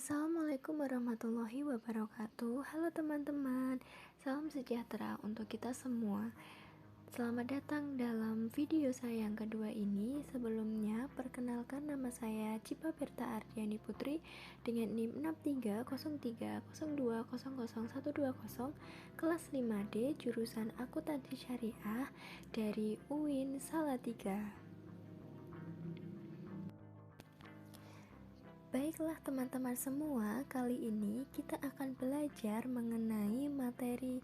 Assalamualaikum warahmatullahi wabarakatuh. Halo teman-teman, salam sejahtera untuk kita semua. Selamat datang dalam video saya yang kedua ini. Sebelumnya, perkenalkan nama saya Cipa Berta Ardiani Putri dengan NIM 630302000120 kelas 5D jurusan Akuntansi Syariah dari UIN Salatiga. Baiklah teman-teman semua, kali ini kita akan belajar mengenai materi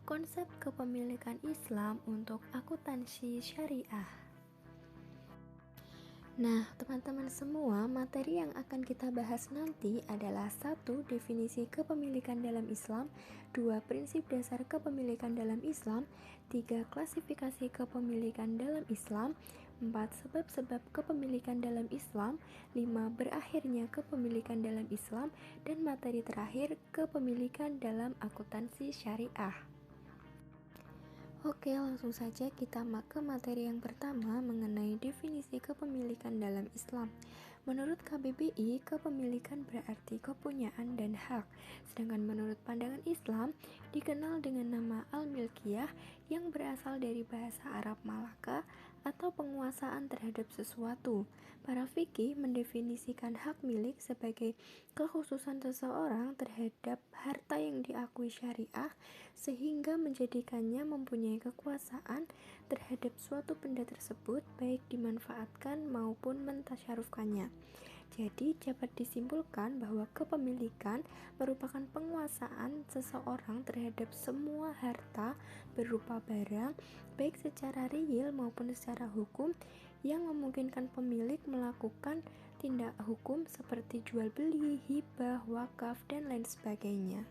konsep kepemilikan Islam untuk akuntansi syariah. Nah, teman-teman semua, materi yang akan kita bahas nanti adalah 1. Definisi kepemilikan dalam Islam, 2. Prinsip dasar kepemilikan dalam Islam, 3. Klasifikasi kepemilikan dalam Islam, 4. Sebab-sebab kepemilikan dalam Islam, 5. Berakhirnya kepemilikan dalam Islam, dan materi terakhir, kepemilikan dalam akuntansi syariah. Oke, langsung saja kita ke materi yang pertama mengenai definisi kepemilikan dalam Islam. Menurut KBBI, kepemilikan berarti kepunyaan dan hak. Sedangkan menurut pandangan Islam, dikenal dengan nama al-milkiyah yang berasal dari bahasa Arab Malaka atau penguasaan terhadap sesuatu. Para fikih mendefinisikan hak milik sebagai kekhususan seseorang terhadap harta yang diakui syariah sehingga menjadikannya mempunyai kekuasaan terhadap suatu benda tersebut baik dimanfaatkan maupun mentasyarufkannya. Jadi dapat disimpulkan bahwa kepemilikan merupakan penguasaan seseorang terhadap semua harta berupa barang baik secara real maupun secara hukum yang memungkinkan pemilik melakukan tindak hukum seperti jual beli, hibah, wakaf, dan lain sebagainya.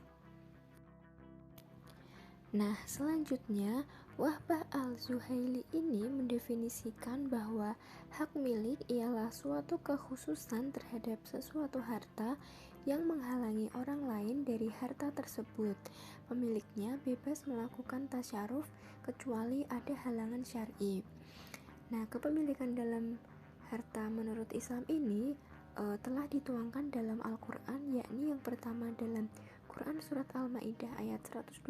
Nah, selanjutnya Wahbah al-Zuhaili ini mendefinisikan bahwa hak milik ialah suatu kekhususan terhadap sesuatu harta yang menghalangi orang lain dari harta tersebut. Pemiliknya bebas melakukan tasyaruf kecuali ada halangan syar'i. Nah, kepemilikan dalam harta menurut Islam ini telah dituangkan dalam Al-Quran, yakni yang pertama dalam Quran Surat Al-Ma'idah ayat 120,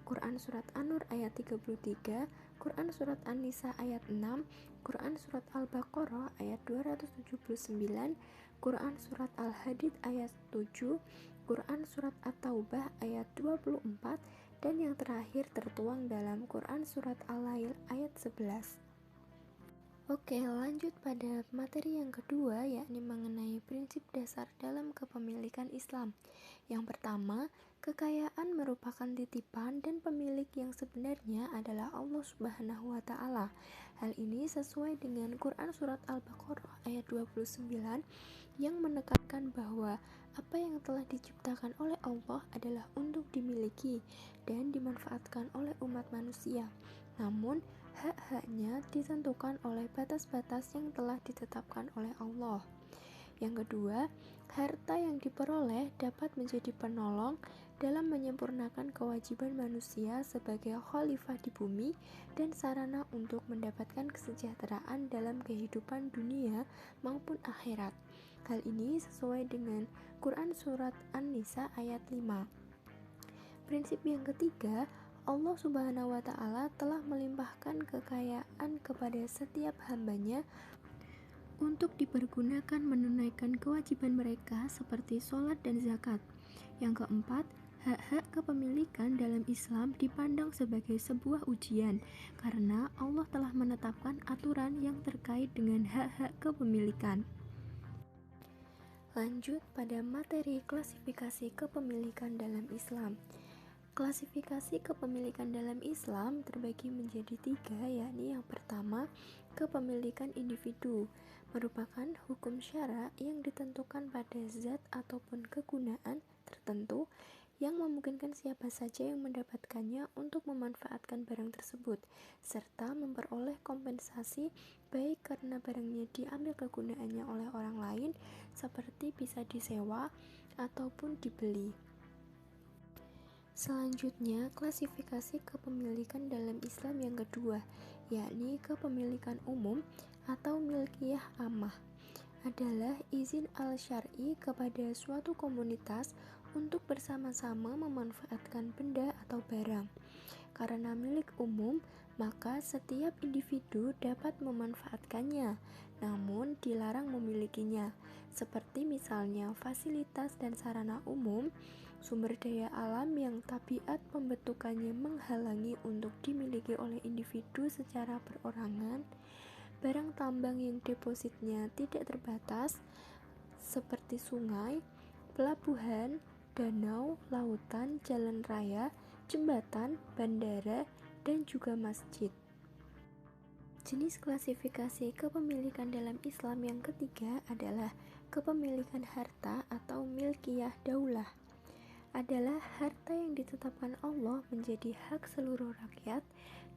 Quran Surat An-Nur ayat 33, Quran Surat An-Nisa ayat 6, Quran Surat Al-Baqarah ayat 279, Quran Surat Al-Hadid ayat 7, Quran Surat At-Taubah ayat 24, dan yang terakhir tertuang dalam Quran Surat Al-Lail ayat 11. Oke, lanjut pada materi yang kedua, yakni mengenai prinsip dasar dalam kepemilikan Islam. Yang pertama, kekayaan merupakan titipan dan pemilik yang sebenarnya adalah Allah Subhanahu wa Ta'ala. Hal ini sesuai dengan Quran Surat Al-Baqarah ayat 29 yang menekankan bahwa apa yang telah diciptakan oleh Allah adalah untuk dimiliki dan dimanfaatkan oleh umat manusia. Namun, hak-haknya ditentukan oleh batas-batas yang telah ditetapkan oleh Allah. Yang kedua, harta yang diperoleh dapat menjadi penolong dalam menyempurnakan kewajiban manusia sebagai khalifah di bumi dan sarana untuk mendapatkan kesejahteraan dalam kehidupan dunia maupun akhirat. Hal ini sesuai dengan Quran Surat An-Nisa ayat 5. Prinsip yang ketiga, Allah Subhanahu wa Ta'ala telah melimpahkan kekayaan kepada setiap hambanya untuk dipergunakan menunaikan kewajiban mereka seperti sholat dan zakat. Yang keempat, hak-hak kepemilikan dalam Islam dipandang sebagai sebuah ujian karena Allah telah menetapkan aturan yang terkait dengan hak-hak kepemilikan. Lanjut pada materi klasifikasi kepemilikan dalam Islam. Klasifikasi kepemilikan dalam Islam terbagi menjadi 3, yakni yang pertama, kepemilikan individu, merupakan hukum syara yang ditentukan pada zat ataupun kegunaan tertentu yang memungkinkan siapa saja yang mendapatkannya untuk memanfaatkan barang tersebut, serta memperoleh kompensasi baik karena barangnya diambil kegunaannya oleh orang lain, seperti bisa disewa ataupun dibeli. Selanjutnya, klasifikasi kepemilikan dalam Islam yang kedua, yakni kepemilikan umum atau milkiyah ammah. adalah izin al-syar'i kepada suatu komunitas untuk bersama-sama memanfaatkan benda atau barang. Karena milik umum, maka setiap individu dapat memanfaatkannya, namun dilarang memilikinya. Seperti misalnya fasilitas dan sarana umum, sumber daya alam yang tabiat pembentukannya menghalangi untuk dimiliki oleh individu secara perorangan, barang tambang yang depositnya tidak terbatas, seperti sungai, pelabuhan, danau, lautan, jalan raya, jembatan, bandara, dan juga masjid. Jenis klasifikasi kepemilikan dalam Islam yang ketiga adalah kepemilikan harta atau milkiyah daulah. Adalah harta yang ditetapkan Allah menjadi hak seluruh rakyat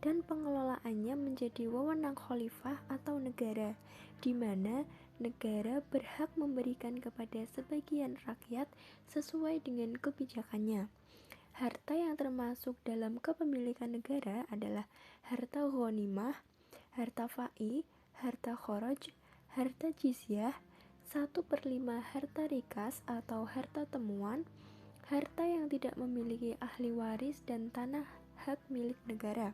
dan pengelolaannya menjadi wewenang khalifah atau negara, di mana negara berhak memberikan kepada sebagian rakyat sesuai dengan kebijakannya. Harta yang termasuk dalam kepemilikan negara adalah harta ghanimah, harta fai, harta kharaj, harta jizyah, 1/5 harta rikas atau harta temuan, harta yang tidak memiliki ahli waris dan tanah hak milik negara.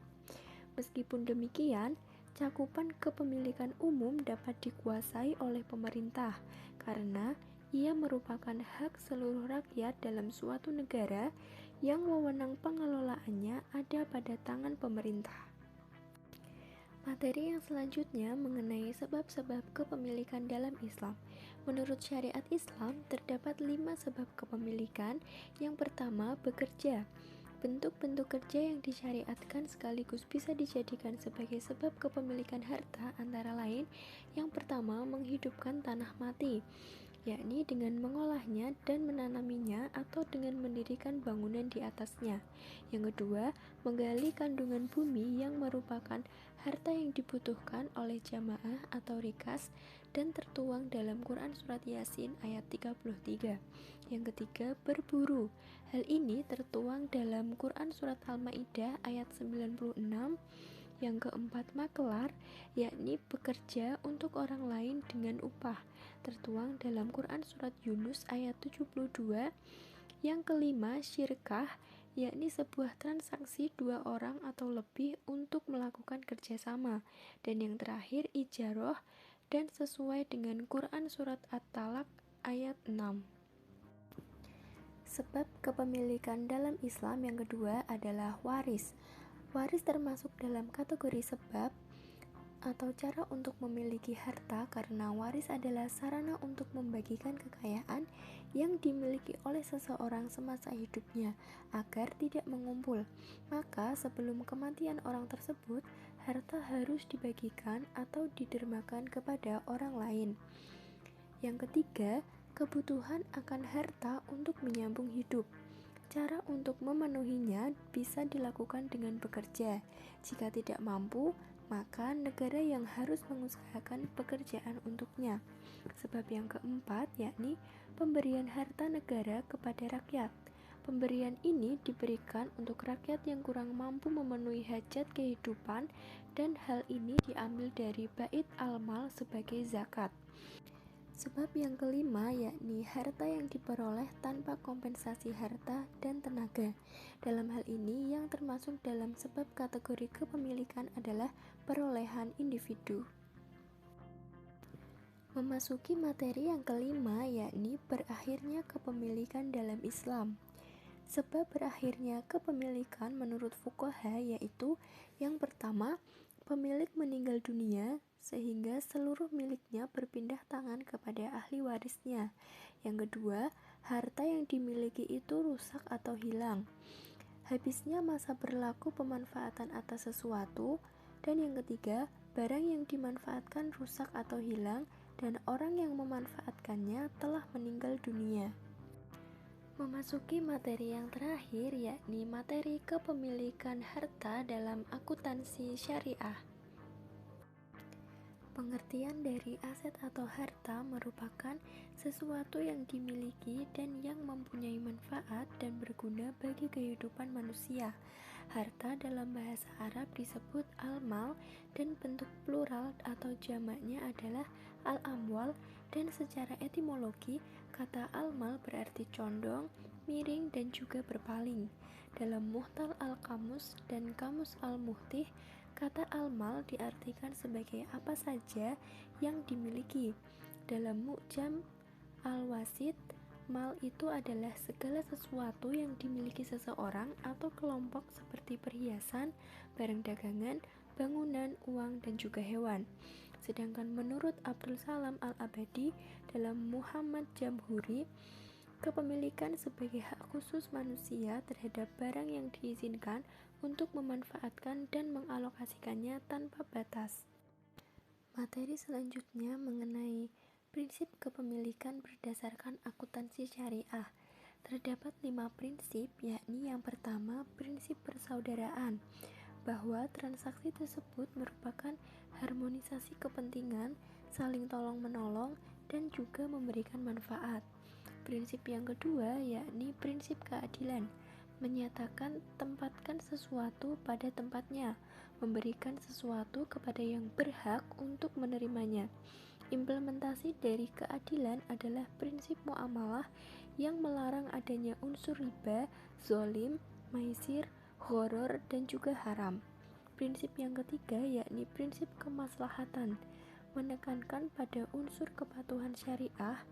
Meskipun demikian, cakupan kepemilikan umum dapat dikuasai oleh pemerintah karena ia merupakan hak seluruh rakyat dalam suatu negara yang wewenang pengelolaannya ada pada tangan pemerintah. Materi yang selanjutnya mengenai sebab-sebab kepemilikan dalam Islam. Menurut syariat Islam, terdapat 5 sebab kepemilikan. Yang pertama, bekerja. Bentuk-bentuk kerja yang disyariatkan sekaligus bisa dijadikan sebagai sebab kepemilikan harta antara lain: yang pertama, menghidupkan tanah mati, yakni dengan mengolahnya dan menanaminya atau dengan mendirikan bangunan di atasnya. Yang kedua, menggali kandungan bumi yang merupakan harta yang dibutuhkan oleh jamaah atau rikas dan tertuang dalam Quran Surat Yasin ayat 33. Yang ketiga, berburu. Hal ini tertuang dalam Quran Surat Al-Maidah ayat 96. Yang keempat, makelar, yakni bekerja untuk orang lain dengan upah, tertuang dalam Quran Surat Yunus ayat 72. Yang kelima, syirkah, yakni sebuah transaksi dua orang atau lebih untuk melakukan kerjasama. Dan yang terakhir, ijarah, dan sesuai dengan Quran Surat At-Talaq ayat 6. Sebab kepemilikan dalam Islam yang kedua adalah waris. Waris termasuk dalam kategori sebab atau cara untuk memiliki harta karena waris adalah sarana untuk membagikan kekayaan yang dimiliki oleh seseorang semasa hidupnya agar tidak mengumpul. Maka sebelum kematian orang tersebut, harta harus dibagikan atau didermakan kepada orang lain. Yang ketiga, kebutuhan akan harta untuk menyambung hidup. Cara untuk memenuhinya bisa dilakukan dengan bekerja. Jika tidak mampu, maka negara yang harus mengusahakan pekerjaan untuknya. Sebab yang keempat, yakni pemberian harta negara kepada rakyat. Pemberian ini diberikan untuk rakyat yang kurang mampu memenuhi hajat kehidupan, dan hal ini diambil dari bait al-mal sebagai zakat. Sebab yang kelima, yakni harta yang diperoleh tanpa kompensasi harta dan tenaga. Dalam hal ini, yang termasuk dalam sebab kategori kepemilikan adalah perolehan individu. Memasuki materi yang kelima, yakni berakhirnya kepemilikan dalam Islam. Sebab berakhirnya kepemilikan menurut fuqaha yaitu: yang pertama, pemilik meninggal dunia sehingga seluruh miliknya berpindah tangan kepada ahli warisnya. Yang kedua, harta yang dimiliki itu rusak atau hilang, habisnya masa berlaku pemanfaatan atas sesuatu. Dan yang ketiga, barang yang dimanfaatkan rusak atau hilang dan orang yang memanfaatkannya telah meninggal dunia. Memasuki materi yang terakhir, yakni materi kepemilikan harta dalam akuntansi syariah. Pengertian dari aset atau harta merupakan sesuatu yang dimiliki dan yang mempunyai manfaat dan berguna bagi kehidupan manusia. Harta dalam bahasa Arab disebut al-mal dan bentuk plural atau jamaknya adalah al-amwal, Dan secara etimologi, kata al-mal berarti condong, miring, dan juga berpaling. Dalam Muhtal al-Kamus dan Kamus al-Muhtih, kata al-mal diartikan sebagai apa saja yang dimiliki. Dalam Mu'jam al-Wasit, mal itu adalah segala sesuatu yang dimiliki seseorang atau kelompok seperti perhiasan, barang dagangan, bangunan, uang, dan juga hewan. Sedangkan menurut Abdul Salam Al-Abadi dalam Muhammad Jamhuri, kepemilikan sebagai hak khusus manusia terhadap barang yang diizinkan untuk memanfaatkan dan mengalokasikannya tanpa batas. Materi selanjutnya mengenai prinsip kepemilikan berdasarkan akuntansi syariah. Terdapat 5 prinsip, yakni yang pertama, prinsip persaudaraan, bahwa transaksi tersebut merupakan harmonisasi kepentingan, saling tolong-menolong, dan juga memberikan manfaat. Prinsip yang kedua yakni prinsip keadilan, menyatakan tempatkan sesuatu pada tempatnya, memberikan sesuatu kepada yang berhak untuk menerimanya. Implementasi dari keadilan adalah prinsip muamalah yang melarang adanya unsur riba, zolim, maisir, gharar, dan juga haram. Prinsip yang ketiga yakni prinsip kemaslahatan, menekankan pada unsur kepatuhan syariah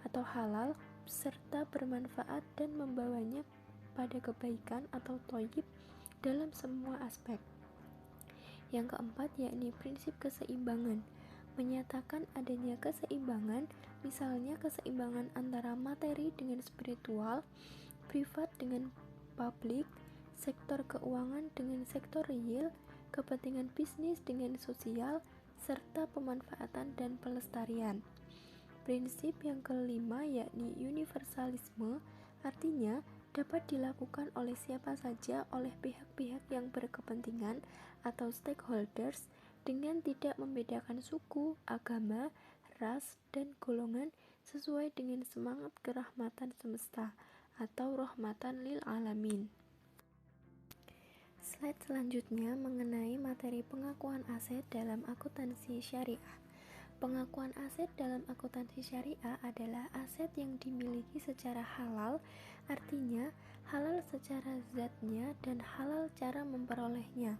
atau halal serta bermanfaat dan membawanya pada kebaikan atau thayyib dalam semua aspek. Yang keempat yakni prinsip keseimbangan, menyatakan adanya keseimbangan, misalnya keseimbangan antara materi dengan spiritual, privat dengan publik, sektor keuangan dengan sektor real, kepentingan bisnis dengan sosial, serta pemanfaatan dan pelestarian. Prinsip yang kelima yakni universalisme, artinya dapat dilakukan oleh siapa saja oleh pihak-pihak yang berkepentingan atau stakeholders dengan tidak membedakan suku, agama, ras, dan golongan sesuai dengan semangat kerahmatan semesta atau rahmatan lil alamin. Slide selanjutnya mengenai materi pengakuan aset dalam akuntansi syariah. Pengakuan aset dalam akuntansi syariah adalah aset yang dimiliki secara halal, artinya halal secara zatnya dan halal cara memperolehnya.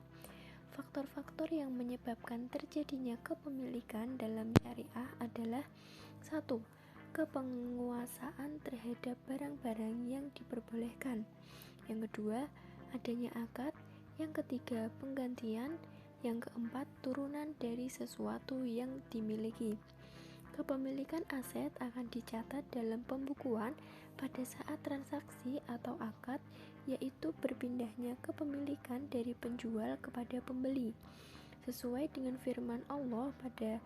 Faktor-faktor yang menyebabkan terjadinya kepemilikan dalam syariah adalah 1. Kepenguasaan terhadap barang-barang yang diperbolehkan. Yang kedua, adanya akad. Yang ketiga, penggantian. Yang keempat, turunan dari sesuatu yang dimiliki. Kepemilikan aset akan dicatat dalam pembukuan pada saat transaksi atau akad, yaitu berpindahnya kepemilikan dari penjual kepada pembeli, sesuai dengan firman Allah pada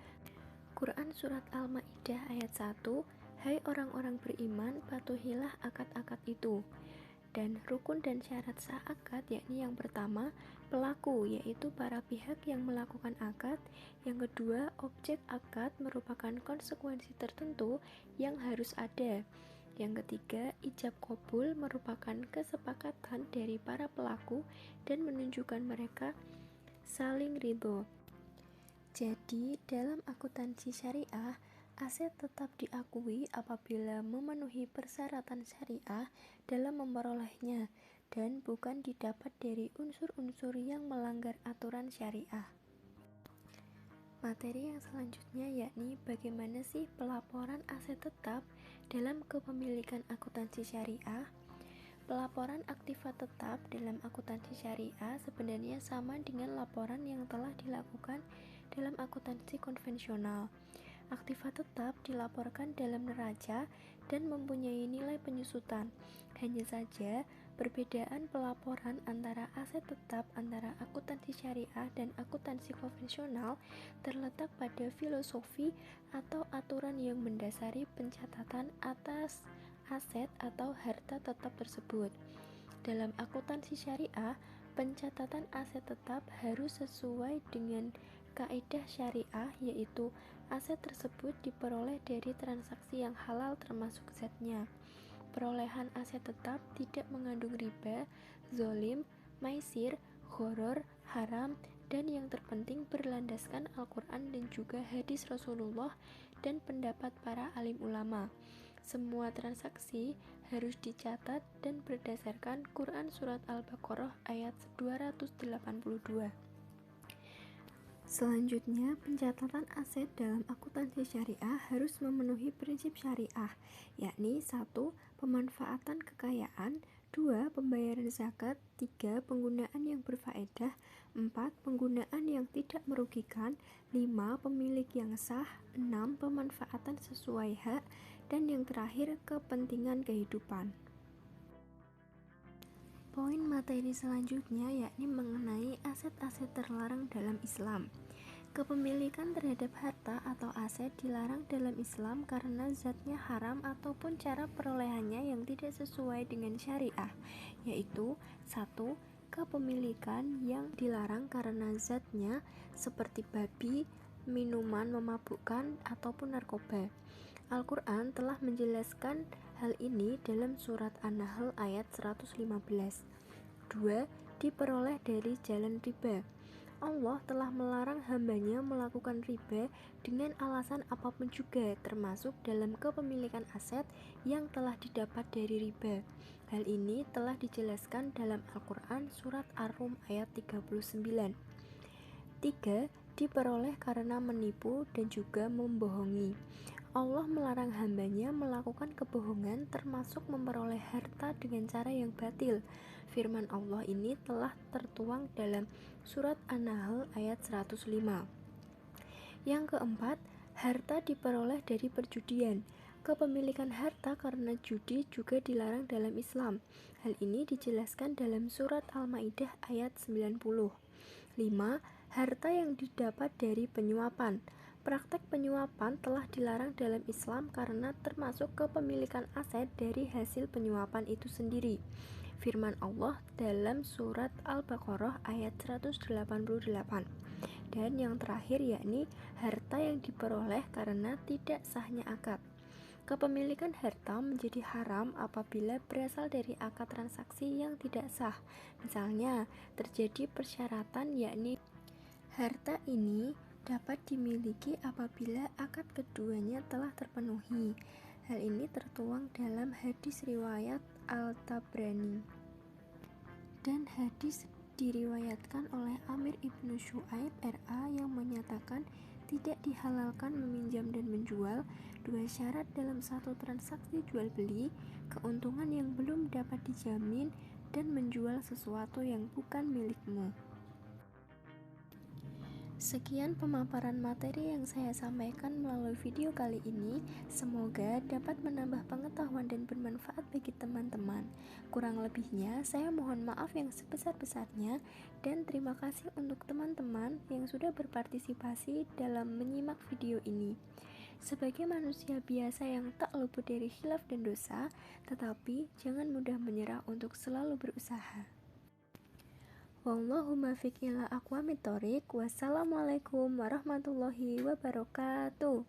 Quran Surat Al-Ma'idah ayat 1, "Hai orang-orang beriman, patuhilah akad-akad itu." Dan rukun dan syarat sah akad yakni yang pertama, pelaku, yaitu para pihak yang melakukan akad. Yang kedua, objek akad merupakan konsekuensi tertentu yang harus ada. Yang ketiga, ijab qabul merupakan kesepakatan dari para pelaku dan menunjukkan mereka saling ridho. Jadi, dalam akuntansi syariah, aset tetap diakui apabila memenuhi persyaratan syariah dalam memperolehnya dan bukan didapat dari unsur-unsur yang melanggar aturan syariah. Materi yang selanjutnya yakni bagaimana sih pelaporan aset tetap dalam kepemilikan akuntansi syariah. Pelaporan aktiva tetap dalam akuntansi syariah sebenarnya sama dengan laporan yang telah dilakukan dalam akuntansi konvensional. Aktiva tetap dilaporkan dalam neraca dan mempunyai nilai penyusutan. Hanya saja, perbedaan pelaporan antara aset tetap antara akuntansi syariah dan akuntansi konvensional terletak pada filosofi atau aturan yang mendasari pencatatan atas aset atau harta tetap tersebut. Dalam akuntansi syariah, pencatatan aset tetap harus sesuai dengan kaidah syariah, yaitu aset tersebut diperoleh dari transaksi yang halal termasuk zatnya. Perolehan aset tetap tidak mengandung riba, zolim, maisir, gharar, haram, dan yang terpenting berlandaskan Al-Quran dan juga hadis Rasulullah dan pendapat para alim ulama. Semua transaksi harus dicatat dan berdasarkan Quran Surat Al-Baqarah ayat 282. Selanjutnya, pencatatan aset dalam akuntansi syariah harus memenuhi prinsip syariah, yakni 1. Pemanfaatan kekayaan, 2. Pembayaran zakat, 3. Penggunaan yang berfaedah, 4. Penggunaan yang tidak merugikan, 5. Pemilik yang sah, 6. Pemanfaatan sesuai hak, dan yang terakhir, kepentingan kehidupan. Poin materi selanjutnya yakni mengenai aset-aset terlarang dalam Islam. Kepemilikan terhadap harta atau aset dilarang dalam Islam karena zatnya haram ataupun cara perolehannya yang tidak sesuai dengan syariah, yaitu 1. Kepemilikan yang dilarang karena zatnya seperti babi, minuman memabukkan, ataupun narkoba. Al-Quran telah menjelaskan hal ini dalam surat An-Nahl ayat 115. 2. Diperoleh dari jalan riba. Allah telah melarang hambanya melakukan riba dengan alasan apapun juga, termasuk dalam kepemilikan aset yang telah didapat dari riba. Hal ini telah dijelaskan dalam Al-Quran surat Ar-Rum ayat 39. 3. Diperoleh karena menipu dan juga membohongi. Allah melarang hambanya melakukan kebohongan termasuk memperoleh harta dengan cara yang batil. Firman Allah ini telah tertuang dalam surat An-Nahl ayat 105. Yang keempat, harta diperoleh dari perjudian. Kepemilikan harta karena judi juga dilarang dalam Islam. Hal ini dijelaskan dalam surat Al-Maidah ayat 90. 5. Harta yang didapat dari penyuapan. Praktek penyuapan telah dilarang dalam Islam karena termasuk kepemilikan aset dari hasil penyuapan itu sendiri. Firman Allah dalam surat Al-Baqarah ayat 188. Dan yang terakhir yakni harta yang diperoleh karena tidak sahnya akad. Kepemilikan harta menjadi haram apabila berasal dari akad transaksi yang tidak sah. Misalnya, terjadi persyaratan yakni harta ini dapat dimiliki apabila akad keduanya telah terpenuhi. Hal ini tertuang dalam hadis riwayat Al-Tabrani. Dan hadis diriwayatkan oleh Amir ibnu Syu'aib RA yang menyatakan tidak dihalalkan meminjam dan menjual. Dua syarat dalam satu transaksi jual beli, keuntungan yang belum dapat dijamin, dan menjual sesuatu yang bukan milikmu. Sekian pemaparan materi yang saya sampaikan melalui video kali ini. Semoga dapat menambah pengetahuan dan bermanfaat bagi teman-teman. Kurang lebihnya, saya mohon maaf yang sebesar-besarnya, dan terima kasih untuk teman-teman yang sudah berpartisipasi dalam menyimak video ini. Sebagai manusia biasa yang tak luput dari khilaf dan dosa, tetapi jangan mudah menyerah untuk selalu berusaha. Wallahu muwaffiq ila aqwamit thoriq. Wassalamualaikum warahmatullahi wabarakatuh.